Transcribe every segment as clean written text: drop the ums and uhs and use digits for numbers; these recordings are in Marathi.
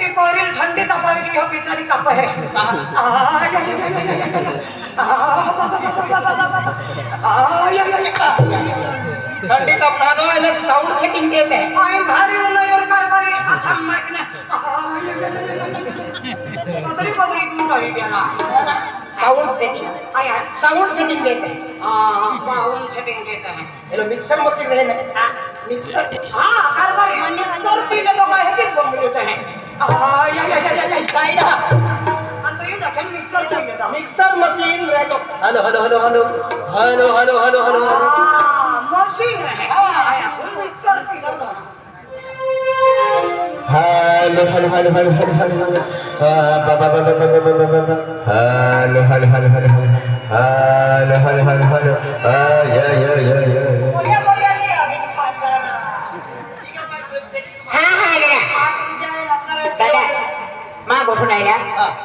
की कोरिल ठंडी तपावली हो बिचारी कप है थंडी तापना दो એટલે સાઉન્ડ સેટિંગ દેતે आय भारी उन्नयर कारभारी आता माइक ने पतली पतली क्यों रही गेला સાઉન્ડ સેટિંગ आय સાઉન્ડ સેટિંग देते हां साउंड सेटिंग देते हैं એટલે મિક્સર મશીન રહે ને મિક્સર हां कारभारी मिक्सर पीले तो काहे की बम लेते हैं आय કાયદા अंत ये देखें मिक्सर पीले तो મિક્સર મશીન રહે તો hello hello hello hello hello hello hello hello machine है आय मिक्सर पीले तो hello hello hello hello hello hello बाबा बाबा बाबा बाबा hello hello hello hello hello hello hello hello या बोलिए बोलिए नहीं अभी पाचा हाँ हाँ दादा माँ बसून आहे ना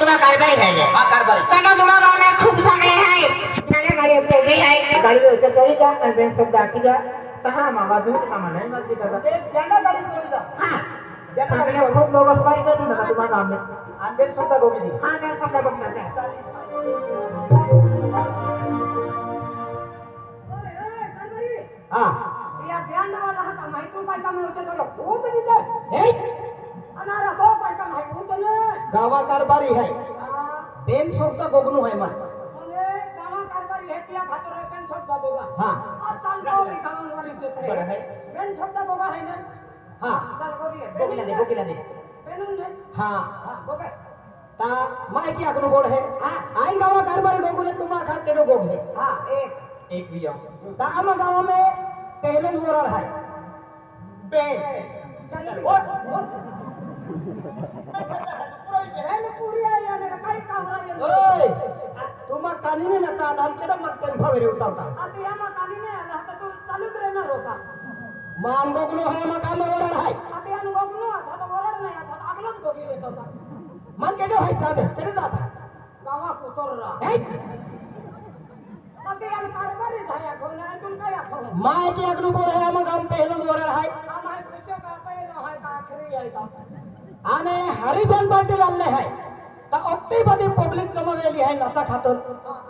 तुला कारभारी राहिले હા કારભારી त्यांना तुला गाणे खूप चांगले आहे नाल्या गाडी पोगी आहे गाडी होतं तरी जा आणि बेन शब्द आखी जा हा मामा दूर मामा नाही माझी दादा તે ત્યાંના ગાડી જોઈ જા हा चांगले खूप लोक पाहिजे ना दादा तुम्हाला काम અને બેન શબ્દ ગોગી દી हा बेन शब्द बघणार हां या ध्यान वाला हा माहिती काय काम होते तो खूप दिले हे अनारा हो काय काम आहे होते ગાવા કારભારી હે બેન શબ્દ ગોગનું હે માં म्हणजे गावा कारभारी हे त्या खातर पेन शब्द बोगा હા आज चाल गोरी गावा वाली दुसरे बरं है पेन शब्द बोगा है ना હા चाल गोरी ગોગીલા દે पेनून दे હા हां बोगा ता माहिती આગળ બોલ હે हां आई गावा कारभारी ગોગુને तुम्हा खाते नो गोग है हां एक एक बिया ता हम गांव में पहले वरण है बेन चल ओ पूरी आई आने काय काम राहिले ओय तुम्हा कालीने ना ता दान केदा मत भवेरे उतावता आता या मकानी ने आला तर तू चालूच राहणार होता मान गोगलो है मकान वरण है आता या गोगलो आता तर वरड नाही आता आगलच गोगी येत होता मन केदो है सादे तेरे दादा गावा कुतररा है आता या कारभारी झाया कोणा तुम काय आखो माय की अगलो बोल है हम गांव पहले वरण है काम आहे पैसे का पहिलो आहे का आखरी आहे का आने हरिजन पार्टी लाले है ता ओक्टी बदी पब्लिक समवेली है नचा खातर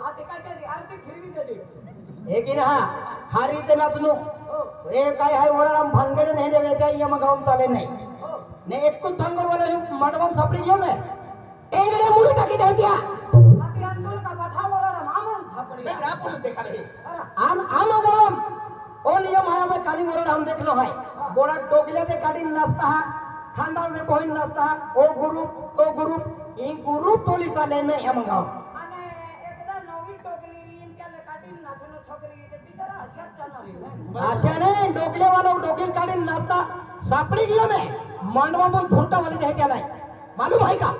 आता काय ते आरती खिरवी दिली एक ना हारी ते नाचनो ए काय है वरण हम भांगड़े नहीं देवे जाई हम गांव चाले नहीं ने एक कुछ भांगड़ वाला मडवम सपड़ी गयो में टेंगड़े मुड़ी टाकी दे दिया आता या तुल का बठा वरड मामन थापड़ी रापुल देखा रहे आम गांव ओ नियम है हमें काली वरण हम देख लो है बोरा टोकले ते काटी नाचता है खानदान में बहन नाचता है ओ ग्रुप ई ग्रुप टोली चाले नहीं हम गांव અને એકદા નવી ટોકલી ઈન કે કાટીન નાચનો છોકરી તે બીજારા હશત ચાલરી आशा नहीं डोकले वाला डोकील काटी नाचता सापड़ी गयो में मांडवा में फुंटा वाली दे क्या लाई मालूम है का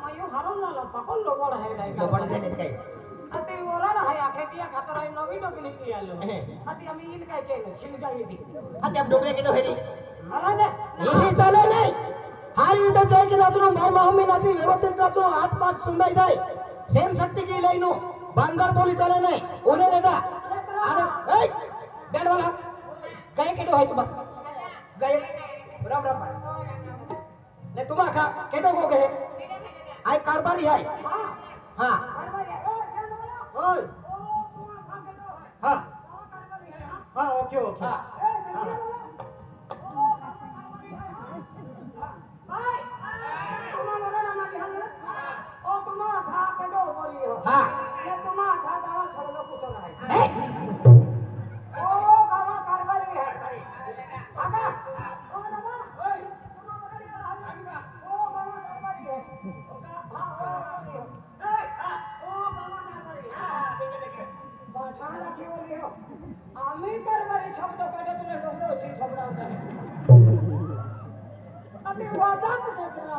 मयू हरून ना पकन लोगोड है डाय तो बड़ देने के अति वरड है आखे पिया खातर है नवी टोकली की आलो अति आम्ही इन काय केलं शिलगाई दी आता अब डोकले के तो हेरी मला ने इही चाले नहीं हारी तो चाहे कि नाचनो माय माहमी नाची व्यवस्थित नाचनो हाथ पाच सुंदर जाए सेम शक्ति की लाइनो बांगर बोली चले नहीं उन्हें लेता अरे ए बैठ वाला गए के तो है तुम गए राम राम ले तुम खा के तो हो गए आई कारबारी है हां ओए हां हां ओके ओके हां आम्ही कारभारी शब्द कडे तुला डोंगरची शब्द अति वादात देखना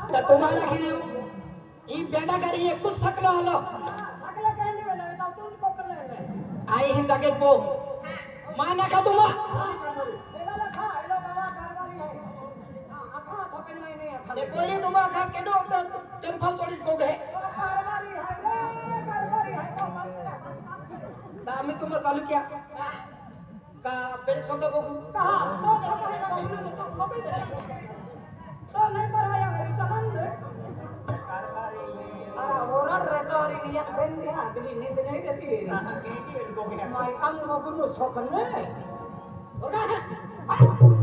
तो तुम्हाला की ई बेटा करी एक कुछ सकलो हलो अगला कहने वाला है तो तुम पकड़ ले आई हिंद के पो माना का तुम एला लखा एलो बाबा कारभारी है आखा थपेन में नहीं आखा ले कोई तुम का केडो टेम्पल चोरी को गए कारभारी है तो आम्ही तुम्हाला चालू किया का बेल शब्द को कहा तो नहीं पर आया એમ કે આગલી નીંદ નહીં રહેતી કેટી એ લોકો કે માય કામ નો ગુનો છોકન ને ઓલા